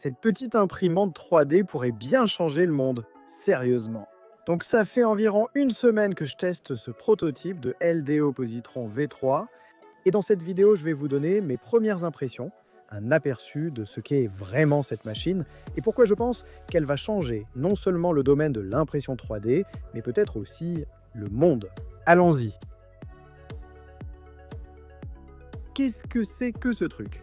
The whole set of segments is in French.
Cette petite imprimante 3D pourrait bien changer le monde, sérieusement. Donc ça fait environ une semaine que je teste ce prototype de LDO Positron V3 et dans cette vidéo je vais vous donner mes premières impressions, un aperçu de ce qu'est vraiment cette machine et pourquoi je pense qu'elle va changer non seulement le domaine de l'impression 3D, mais peut-être aussi le monde. Allons-y. Qu'est-ce que c'est que ce truc?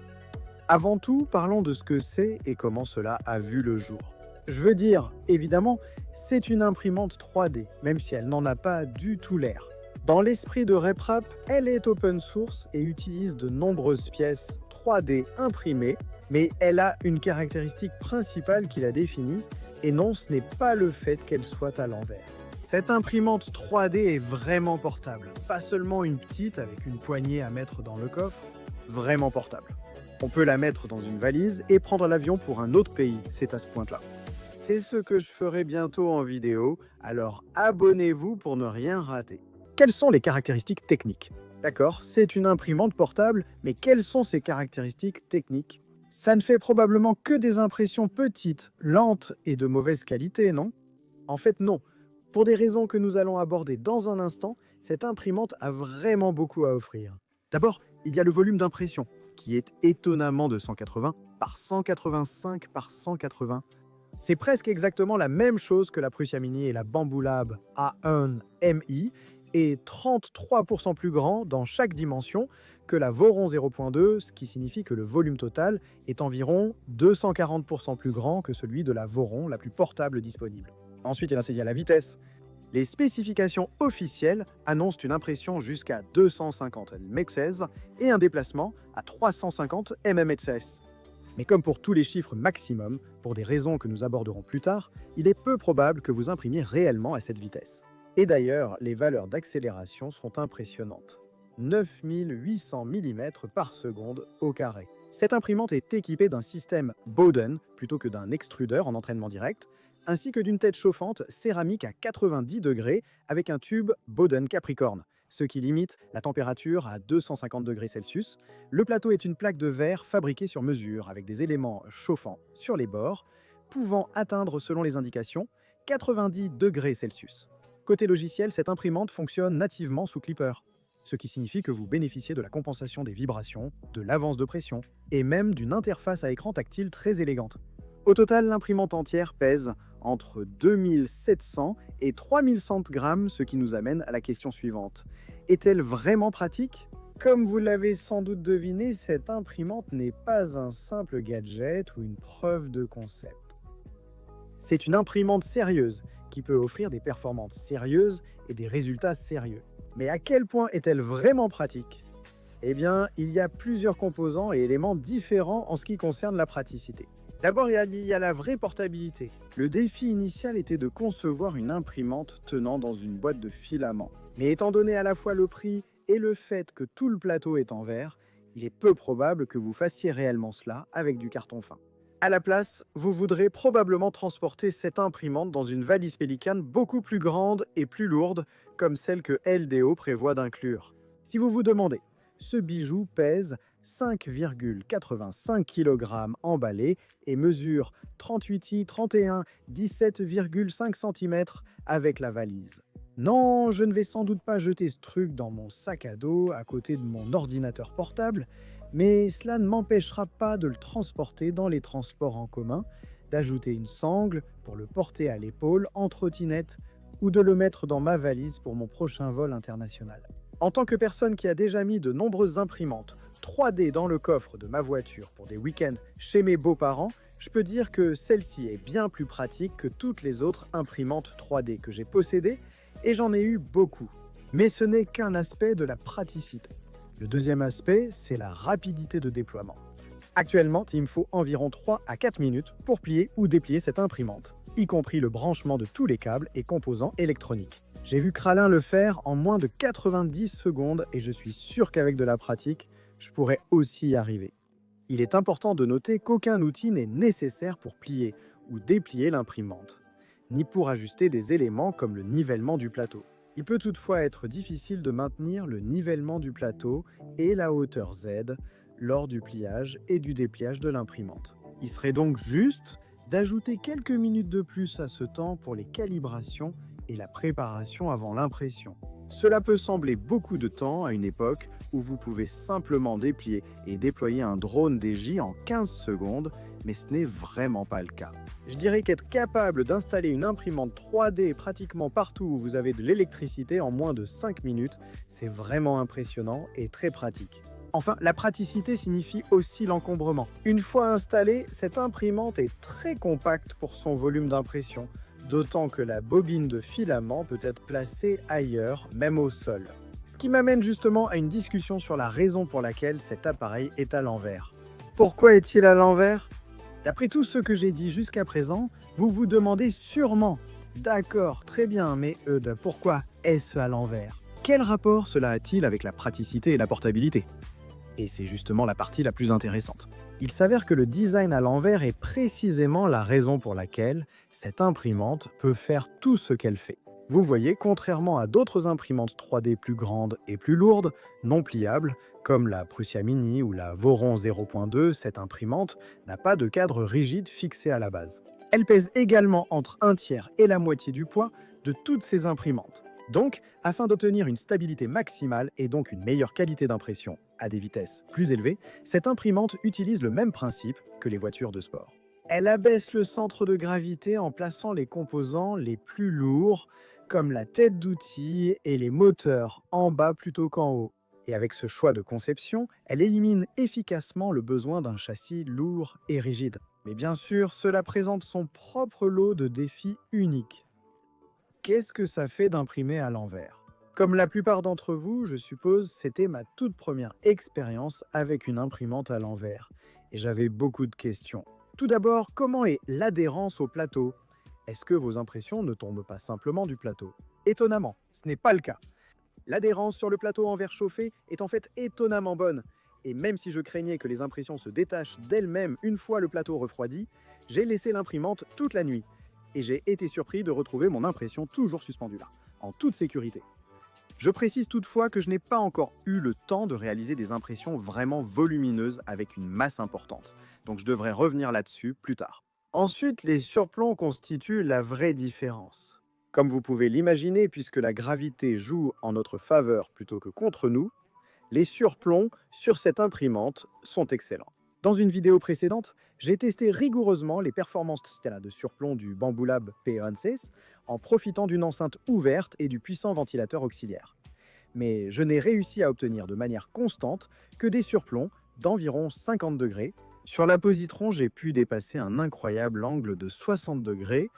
Avant tout, parlons de ce que c'est et comment cela a vu le jour. Je veux dire, évidemment, c'est une imprimante 3D, même si elle n'en a pas du tout l'air. Dans l'esprit de RepRap, elle est open source et utilise de nombreuses pièces 3D imprimées, mais elle a une caractéristique principale qui la définit, et non, ce n'est pas le fait qu'elle soit à l'envers. Cette imprimante 3D est vraiment portable, pas seulement une petite avec une poignée à mettre dans le coffre, vraiment portable. On peut la mettre dans une valise et prendre l'avion pour un autre pays, c'est à ce point-là. C'est ce que je ferai bientôt en vidéo, alors abonnez-vous pour ne rien rater. Quelles sont les caractéristiques techniques? D'accord, c'est une imprimante portable, mais quelles sont ses caractéristiques techniques? Ça ne fait probablement que des impressions petites, lentes et de mauvaise qualité, non? En fait, non. Pour des raisons que nous allons aborder dans un instant, cette imprimante a vraiment beaucoup à offrir. D'abord, il y a le volume d'impression, qui est étonnamment de 180 par 185 par 180. C'est presque exactement la même chose que la Prusia Mini et la Bambu Lab A1 MI, et 33% plus grand dans chaque dimension que la Voron 0.2, ce qui signifie que le volume total est environ 240% plus grand que celui de la Voron la plus portable disponible. Ensuite, il y a la vitesse. Les spécifications officielles annoncent une impression jusqu'à 250 MXS et un déplacement à 350 MMXS. Mais comme pour tous les chiffres maximum, pour des raisons que nous aborderons plus tard, il est peu probable que vous imprimiez réellement à cette vitesse. Et d'ailleurs, les valeurs d'accélération sont impressionnantes. 9800 mm par seconde au carré. Cette imprimante est équipée d'un système Bowden plutôt que d'un extrudeur en entraînement direct, ainsi que d'une tête chauffante céramique à 90 degrés avec un tube Bowden Capricorn, ce qui limite la température à 250 degrés Celsius. Le plateau est une plaque de verre fabriquée sur mesure avec des éléments chauffants sur les bords, pouvant atteindre, selon les indications, 90 degrés Celsius. Côté logiciel, cette imprimante fonctionne nativement sous Clipper, ce qui signifie que vous bénéficiez de la compensation des vibrations, de l'avance de pression et même d'une interface à écran tactile très élégante. Au total, l'imprimante entière pèse entre 2700 et 3100 grammes, ce qui nous amène à la question suivante. Est-elle vraiment pratique? Comme vous l'avez sans doute deviné, cette imprimante n'est pas un simple gadget ou une preuve de concept. C'est une imprimante sérieuse qui peut offrir des performances sérieuses et des résultats sérieux. Mais à quel point est-elle vraiment pratique? Eh bien, il y a plusieurs composants et éléments différents en ce qui concerne la praticité. D'abord, il y a la vraie portabilité. Le défi initial était de concevoir une imprimante tenant dans une boîte de filaments. Mais étant donné à la fois le prix et le fait que tout le plateau est en verre, il est peu probable que vous fassiez réellement cela avec du carton fin. À la place, vous voudrez probablement transporter cette imprimante dans une valise Pelican beaucoup plus grande et plus lourde, comme celle que LDO prévoit d'inclure. Si vous vous demandez, ce bijou pèse 5,85 kg emballé et mesure 38i 31 17,5 cm avec la valise. Non, je ne vais sans doute pas jeter ce truc dans mon sac à dos à côté de mon ordinateur portable, mais cela ne m'empêchera pas de le transporter dans les transports en commun, d'ajouter une sangle pour le porter à l'épaule en trottinette ou de le mettre dans ma valise pour mon prochain vol international. En tant que personne qui a déjà mis de nombreuses imprimantes 3D dans le coffre de ma voiture pour des week-ends chez mes beaux-parents, je peux dire que celle-ci est bien plus pratique que toutes les autres imprimantes 3D que j'ai possédées, et j'en ai eu beaucoup. Mais ce n'est qu'un aspect de la praticité. Le deuxième aspect, c'est la rapidité de déploiement. Actuellement, il me faut environ 3 à 4 minutes pour plier ou déplier cette imprimante, y compris le branchement de tous les câbles et composants électroniques. J'ai vu Kralin le faire en moins de 90 secondes et je suis sûr qu'avec de la pratique, je pourrais aussi y arriver. Il est important de noter qu'aucun outil n'est nécessaire pour plier ou déplier l'imprimante, ni pour ajuster des éléments comme le nivellement du plateau. Il peut toutefois être difficile de maintenir le nivellement du plateau et la hauteur Z lors du pliage et du dépliage de l'imprimante. Il serait donc juste d'ajouter quelques minutes de plus à ce temps pour les calibrations et la préparation avant l'impression. Cela peut sembler beaucoup de temps à une époque où vous pouvez simplement déplier et déployer un drone DJ en 15 secondes, mais ce n'est vraiment pas le cas. Je dirais qu'être capable d'installer une imprimante 3D pratiquement partout où vous avez de l'électricité en moins de 5 minutes, c'est vraiment impressionnant et très pratique. Enfin, la praticité signifie aussi l'encombrement. Une fois installée, cette imprimante est très compacte pour son volume d'impression, d'autant que la bobine de filament peut être placée ailleurs, même au sol. Ce qui m'amène justement à une discussion sur la raison pour laquelle cet appareil est à l'envers. Pourquoi est-il à l'envers ? D'après tout ce que j'ai dit jusqu'à présent, vous vous demandez sûrement « D'accord, très bien, mais pourquoi est-ce à l'envers ?» Quel rapport cela a-t-il avec la praticité et la portabilité ? Et c'est justement la partie la plus intéressante. Il s'avère que le design à l'envers est précisément la raison pour laquelle cette imprimante peut faire tout ce qu'elle fait. Vous voyez, contrairement à d'autres imprimantes 3D plus grandes et plus lourdes, non pliables, comme la Prusia Mini ou la Voron 0.2, cette imprimante n'a pas de cadre rigide fixé à la base. Elle pèse également entre un tiers et la moitié du poids de toutes ces imprimantes. Donc, afin d'obtenir une stabilité maximale et donc une meilleure qualité d'impression à des vitesses plus élevées, cette imprimante utilise le même principe que les voitures de sport. Elle abaisse le centre de gravité en plaçant les composants les plus lourds, comme la tête d'outil et les moteurs, en bas plutôt qu'en haut. Et avec ce choix de conception, elle élimine efficacement le besoin d'un châssis lourd et rigide. Mais bien sûr, cela présente son propre lot de défis uniques. Qu'est-ce que ça fait d'imprimer à l'envers ? Comme la plupart d'entre vous, je suppose, c'était ma toute première expérience avec une imprimante à l'envers. Et j'avais beaucoup de questions. Tout d'abord, comment est l'adhérence au plateau ? Est-ce que vos impressions ne tombent pas simplement du plateau ? Étonnamment, ce n'est pas le cas. L'adhérence sur le plateau en verre chauffé est en fait étonnamment bonne. Et même si je craignais que les impressions se détachent d'elles-mêmes une fois le plateau refroidi, j'ai laissé l'imprimante toute la nuit. Et j'ai été surpris de retrouver mon impression toujours suspendue là, en toute sécurité. Je précise toutefois que je n'ai pas encore eu le temps de réaliser des impressions vraiment volumineuses avec une masse importante. Donc je devrais revenir là-dessus plus tard. Ensuite, les surplombs constituent la vraie différence. Comme vous pouvez l'imaginer, puisque la gravité joue en notre faveur plutôt que contre nous, les surplombs sur cette imprimante sont excellents. Dans une vidéo précédente, j'ai testé rigoureusement les performances de surplomb du Bambu Lab P16 en profitant d'une enceinte ouverte et du puissant ventilateur auxiliaire. Mais je n'ai réussi à obtenir de manière constante que des surplombs d'environ 50 degrés. Sur la positron, j'ai pu dépasser un incroyable angle de 60 degrés.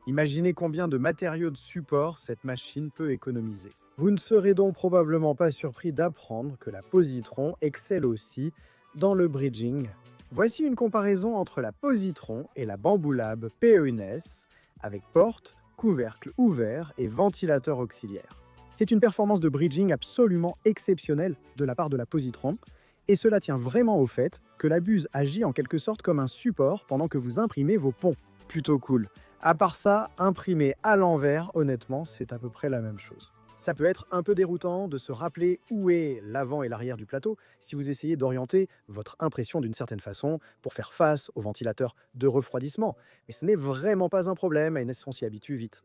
Imaginez combien de matériaux de support cette machine peut économiser. Vous ne serez donc probablement pas surpris d'apprendre que la positron excelle aussi dans le bridging. Voici une comparaison entre la positron et la Bambu Lab P1S avec porte, couvercle ouvert et ventilateur auxiliaire. C'est une performance de bridging absolument exceptionnelle de la part de la positron, et cela tient vraiment au fait que la buse agit en quelque sorte comme un support pendant que vous imprimez vos ponts. Plutôt cool. À part ça, imprimer à l'envers, honnêtement, c'est à peu près la même chose. Ça peut être un peu déroutant de se rappeler où est l'avant et l'arrière du plateau si vous essayez d'orienter votre impression d'une certaine façon pour faire face au ventilateur de refroidissement. Mais ce n'est vraiment pas un problème, et on s'y habitue vite.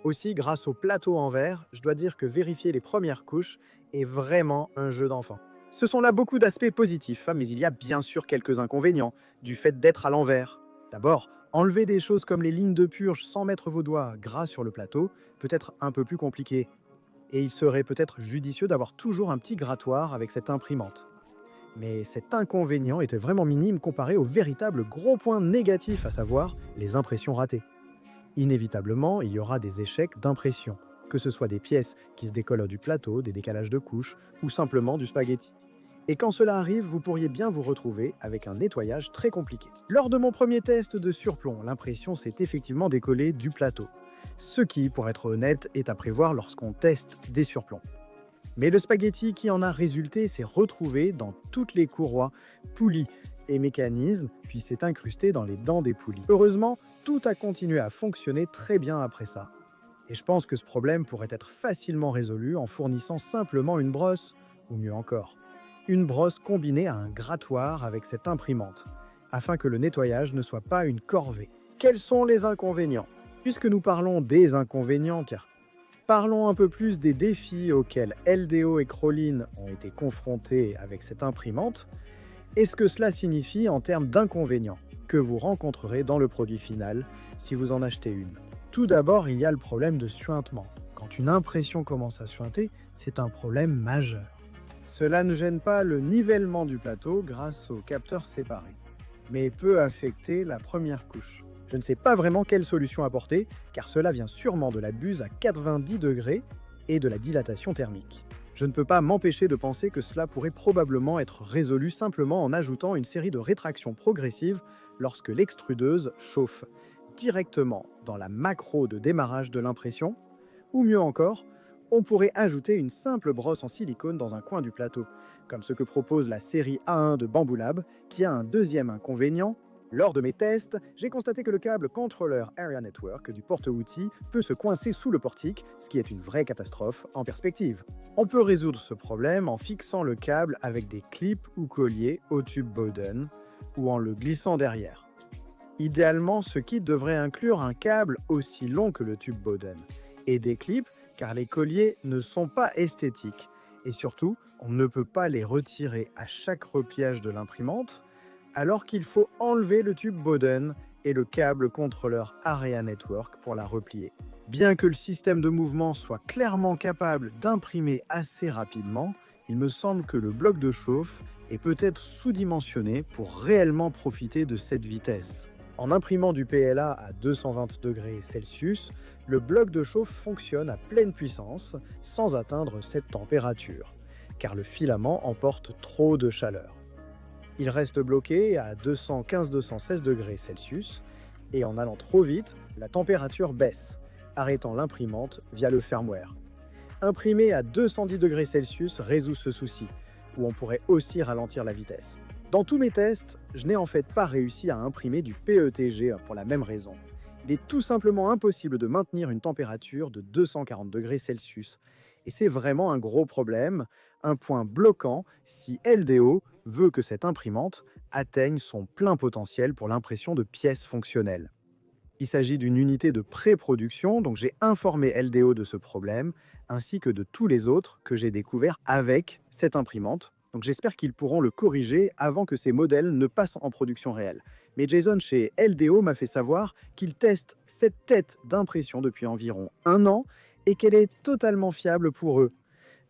Aussi, grâce au plateau en verre, je dois dire que vérifier les premières couches est vraiment un jeu d'enfant. Ce sont là beaucoup d'aspects positifs, mais il y a bien sûr quelques inconvénients du fait d'être à l'envers. D'abord, enlever des choses comme les lignes de purge sans mettre vos doigts gras sur le plateau peut être un peu plus compliqué. Et il serait peut-être judicieux d'avoir toujours un petit grattoir avec cette imprimante. Mais cet inconvénient était vraiment minime comparé au véritable gros point négatif, à savoir les impressions ratées. Inévitablement, il y aura des échecs d'impression, que ce soit des pièces qui se décollent du plateau, des décalages de couches ou simplement du spaghetti. Et quand cela arrive, vous pourriez bien vous retrouver avec un nettoyage très compliqué. Lors de mon premier test de surplomb, l'impression s'est effectivement décollée du plateau. Ce qui, pour être honnête, est à prévoir lorsqu'on teste des surplombs. Mais le spaghetti qui en a résulté s'est retrouvé dans toutes les courroies, poulies et mécanismes, puis s'est incrusté dans les dents des poulies. Heureusement, tout a continué à fonctionner très bien après ça. Et je pense que ce problème pourrait être facilement résolu en fournissant simplement une brosse, ou mieux encore, une brosse combinée à un grattoir avec cette imprimante. afin que le nettoyage ne soit pas une corvée. Quels sont les inconvénients? Puisque nous parlons des inconvénients, parlons un peu plus des défis auxquels LDO et Crowlin ont été confrontés avec cette imprimante et ce que cela signifie en termes d'inconvénients que vous rencontrerez dans le produit final si vous en achetez une. Tout d'abord, il y a le problème de suintement. Quand une impression commence à suinter, c'est un problème majeur. Cela ne gêne pas le nivellement du plateau grâce aux capteurs séparés, mais peut affecter la première couche. Je ne sais pas vraiment quelle solution apporter, car cela vient sûrement de la buse à 90 degrés et de la dilatation thermique. Je ne peux pas m'empêcher de penser que cela pourrait probablement être résolu simplement en ajoutant une série de rétractions progressives lorsque l'extrudeuse chauffe directement dans la macro de démarrage de l'impression, ou mieux encore, on pourrait ajouter une simple brosse en silicone dans un coin du plateau, comme ce que propose la série A1 de Bambu Lab, qui a un deuxième inconvénient. Lors de mes tests, j'ai constaté que le câble contrôleur Area Network du porte-outils peut se coincer sous le portique, ce qui est une vraie catastrophe en perspective. On peut résoudre ce problème en fixant le câble avec des clips ou colliers au tube Bowden ou en le glissant derrière. Idéalement, ce kit devrait inclure un câble aussi long que le tube Bowden et des clips car les colliers ne sont pas esthétiques et surtout, on ne peut pas les retirer à chaque repliage de l'imprimante alors qu'il faut enlever le tube Bowden et le câble contrôleur Area Network pour la replier. Bien que le système de mouvement soit clairement capable d'imprimer assez rapidement, il me semble que le bloc de chauffe est peut-être sous-dimensionné pour réellement profiter de cette vitesse. En imprimant du PLA à 220 degrés Celsius, le bloc de chauffe fonctionne à pleine puissance sans atteindre cette température, car le filament emporte trop de chaleur. Il reste bloqué à 215-216 degrés Celsius et en allant trop vite, la température baisse, arrêtant l'imprimante via le firmware. Imprimer à 210 degrés Celsius résout ce souci, où on pourrait aussi ralentir la vitesse. Dans tous mes tests, je n'ai en fait pas réussi à imprimer du PETG pour la même raison. Il est tout simplement impossible de maintenir une température de 240 degrés Celsius. Et c'est vraiment un gros problème, un point bloquant si LDO veut que cette imprimante atteigne son plein potentiel pour l'impression de pièces fonctionnelles. Il s'agit d'une unité de pré-production, donc j'ai informé LDO de ce problème, ainsi que de tous les autres que j'ai découverts avec cette imprimante. Donc j'espère qu'ils pourront le corriger avant que ces modèles ne passent en production réelle. Mais Jason chez LDO m'a fait savoir qu'il teste cette tête d'impression depuis environ 1 an et qu'elle est totalement fiable pour eux.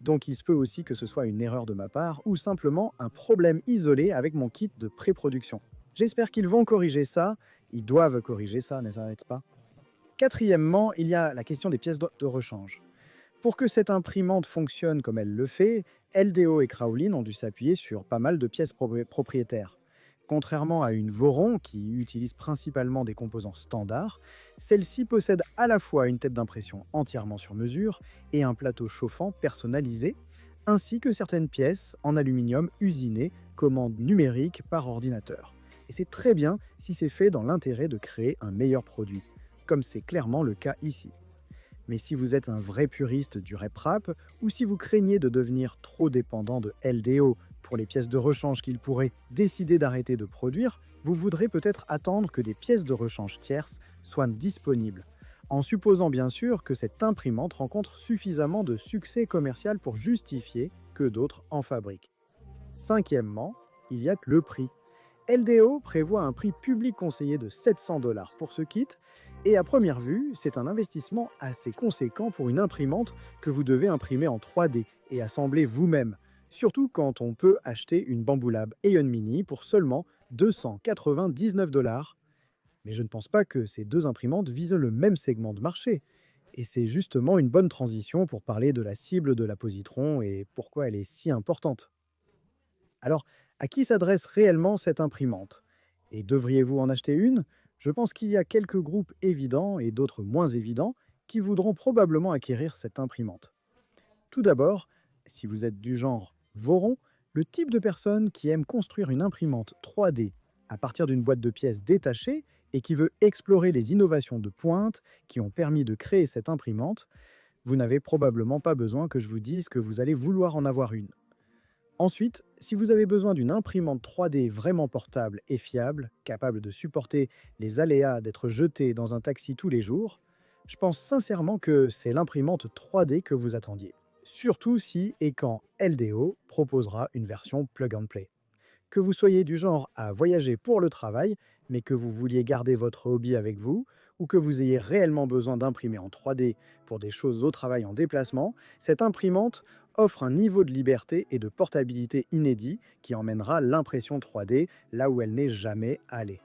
Donc il se peut aussi que ce soit une erreur de ma part ou simplement un problème isolé avec mon kit de pré-production. J'espère qu'ils vont corriger ça. Ils doivent corriger ça, n'est-ce pas? Quatrièmement, il y a la question des pièces de rechange. Pour que cette imprimante fonctionne comme elle le fait, LDO et Crowlin ont dû s'appuyer sur pas mal de pièces propriétaires. Contrairement à une Voron, qui utilise principalement des composants standards, celle-ci possède à la fois une tête d'impression entièrement sur mesure et un plateau chauffant personnalisé, ainsi que certaines pièces en aluminium usinées, commande numérique par ordinateur. Et c'est très bien si c'est fait dans l'intérêt de créer un meilleur produit, comme c'est clairement le cas ici. Mais si vous êtes un vrai puriste du RepRap, ou si vous craignez de devenir trop dépendant de LDO pour les pièces de rechange qu'il pourrait décider d'arrêter de produire, vous voudrez peut-être attendre que des pièces de rechange tierces soient disponibles, en supposant bien sûr que cette imprimante rencontre suffisamment de succès commercial pour justifier que d'autres en fabriquent. Cinquièmement, il y a le prix. LDO prévoit un prix public conseillé de 700 $ pour ce kit, et à première vue, c'est un investissement assez conséquent pour une imprimante que vous devez imprimer en 3D et assembler vous-même, surtout quand on peut acheter une Bambu Lab Aeon Mini pour seulement 299 $. Mais je ne pense pas que ces deux imprimantes visent le même segment de marché, et c'est justement une bonne transition pour parler de la cible de la positron et pourquoi elle est si importante. Alors, à qui s'adresse réellement cette imprimante? Et devriez-vous en acheter une? Je pense qu'il y a quelques groupes évidents et d'autres moins évidents qui voudront probablement acquérir cette imprimante. Tout d'abord, si vous êtes du genre Voron, le type de personne qui aime construire une imprimante 3D à partir d'une boîte de pièces détachée et qui veut explorer les innovations de pointe qui ont permis de créer cette imprimante, vous n'avez probablement pas besoin que je vous dise que vous allez vouloir en avoir une. Ensuite, si vous avez besoin d'une imprimante 3D vraiment portable et fiable, capable de supporter les aléas d'être jetée dans un taxi tous les jours, je pense sincèrement que c'est l'imprimante 3D que vous attendiez. Surtout si et quand LDO proposera une version plug and play. Que vous soyez du genre à voyager pour le travail, mais que vous vouliez garder votre hobby avec vous, ou que vous ayez réellement besoin d'imprimer en 3D pour des choses au travail en déplacement, cette imprimante offre un niveau de liberté et de portabilité inédit qui emmènera l'impression 3D là où elle n'est jamais allée.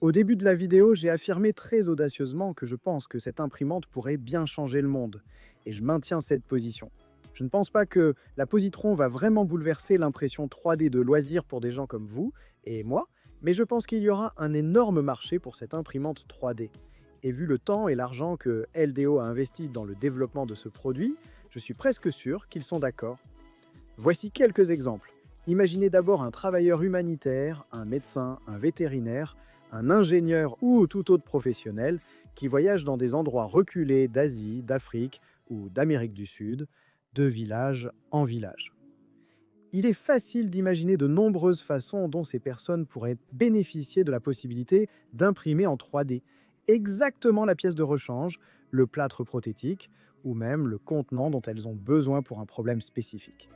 Au début de la vidéo, j'ai affirmé très audacieusement que je pense que cette imprimante pourrait bien changer le monde, et je maintiens cette position. Je ne pense pas que la positron va vraiment bouleverser l'impression 3D de loisirs pour des gens comme vous et moi, mais je pense qu'il y aura un énorme marché pour cette imprimante 3D. Et vu le temps et l'argent que LDO a investi dans le développement de ce produit, je suis presque sûr qu'ils sont d'accord. Voici quelques exemples. Imaginez d'abord un travailleur humanitaire, un médecin, un vétérinaire, un ingénieur ou tout autre professionnel qui voyage dans des endroits reculés d'Asie, d'Afrique ou d'Amérique du Sud, de village en village. Il est facile d'imaginer de nombreuses façons dont ces personnes pourraient bénéficier de la possibilité d'imprimer en 3D exactement la pièce de rechange, le plâtre prothétique ou même le contenant dont elles ont besoin pour un problème spécifique.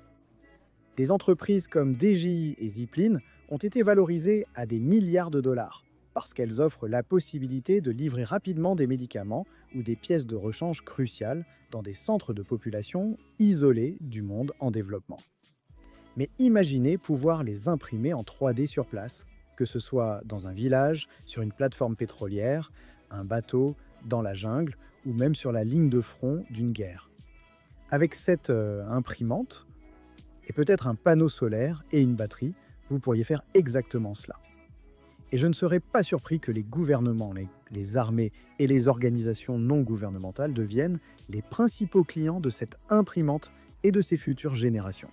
Des entreprises comme DJI et Zipline ont été valorisées à des milliards de dollars parce qu'elles offrent la possibilité de livrer rapidement des médicaments ou des pièces de rechange cruciales dans des centres de population isolés du monde en développement. Mais imaginez pouvoir les imprimer en 3D sur place, que ce soit dans un village, sur une plateforme pétrolière, un bateau, dans la jungle ou même sur la ligne de front d'une guerre. Avec cette imprimante, et peut-être un panneau solaire et une batterie, vous pourriez faire exactement cela. Et je ne serais pas surpris que les gouvernements, les armées et les organisations non gouvernementales deviennent les principaux clients de cette imprimante et de ses futures générations.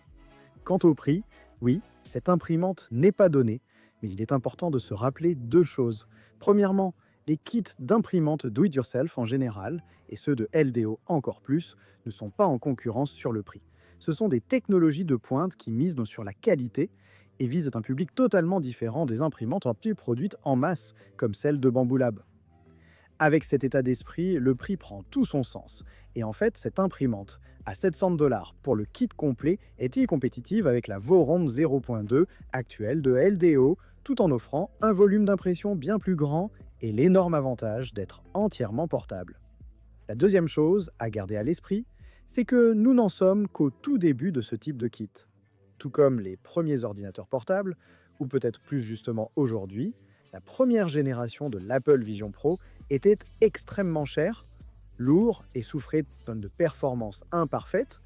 Quant au prix, oui, cette imprimante n'est pas donnée, mais il est important de se rappeler deux choses. Premièrement, les kits d'imprimante do-it-yourself en général, et ceux de LDO encore plus, ne sont pas en concurrence sur le prix. Ce sont des technologies de pointe qui misent sur la qualité et visent un public totalement différent des imprimantes produites en masse, comme celle de Bamboo Lab. Avec cet état d'esprit, le prix prend tout son sens. Et en fait, cette imprimante, à 700 $ pour le kit complet, est compétitive avec la Voron 0.2 actuelle de LDO, tout en offrant un volume d'impression bien plus grand et l'énorme avantage d'être entièrement portable. La deuxième chose à garder à l'esprit, c'est que nous n'en sommes qu'au tout début de ce type de kit. Tout comme les premiers ordinateurs portables, ou peut-être plus justement aujourd'hui, la première génération de l'Apple Vision Pro était extrêmement cher, lourd et souffrait de performances imparfaites.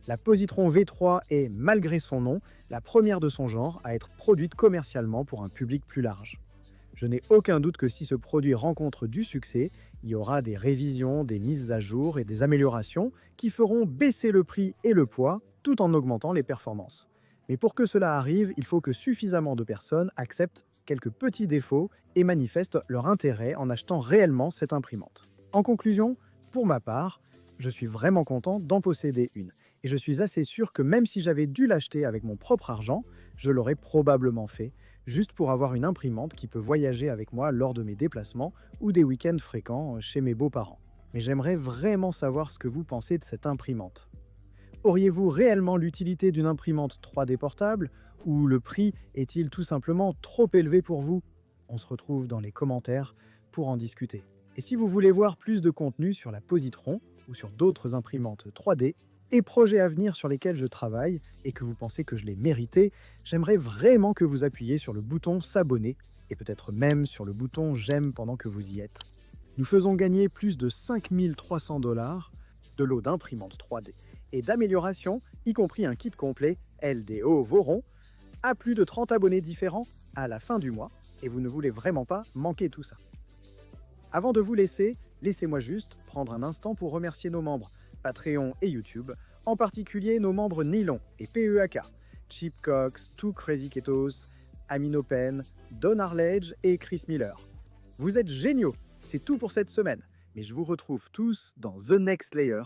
La Positron V3 est, malgré son nom, la première de son genre à être produite commercialement pour un public plus large. Je n'ai aucun doute que si ce produit rencontre du succès, il y aura des révisions, des mises à jour et des améliorations qui feront baisser le prix et le poids tout en augmentant les performances. Mais pour que cela arrive, il faut que suffisamment de personnes acceptent quelques petits défauts et manifestent leur intérêt en achetant réellement cette imprimante. En conclusion, pour ma part, je suis vraiment content d'en posséder une. Et je suis assez sûr que même si j'avais dû l'acheter avec mon propre argent, je l'aurais probablement fait, juste pour avoir une imprimante qui peut voyager avec moi lors de mes déplacements ou des week-ends fréquents chez mes beaux-parents. Mais j'aimerais vraiment savoir ce que vous pensez de cette imprimante. Auriez-vous réellement l'utilité d'une imprimante 3D portable ou le prix est-il tout simplement trop élevé pour vous? On se retrouve dans les commentaires pour en discuter. Et si vous voulez voir plus de contenu sur la Positron ou sur d'autres imprimantes 3D et projets à venir sur lesquels je travaille et que vous pensez que je l'ai mérité, j'aimerais vraiment que vous appuyiez sur le bouton s'abonner et peut-être même sur le bouton j'aime pendant que vous y êtes. Nous faisons gagner plus de 5300 $ de lot d'imprimantes 3D et d'amélioration, y compris un kit complet LDO Voron, à plus de 30 abonnés différents à la fin du mois, et vous ne voulez vraiment pas manquer tout ça. Avant de vous laisser, laissez-moi juste prendre un instant pour remercier nos membres Patreon et YouTube, en particulier nos membres Nylon et PEAK, Chip Cox, Two Crazy Ketos, Aminopen, Don Arledge et Chris Miller. Vous êtes géniaux, c'est tout pour cette semaine, mais je vous retrouve tous dans The Next Layer.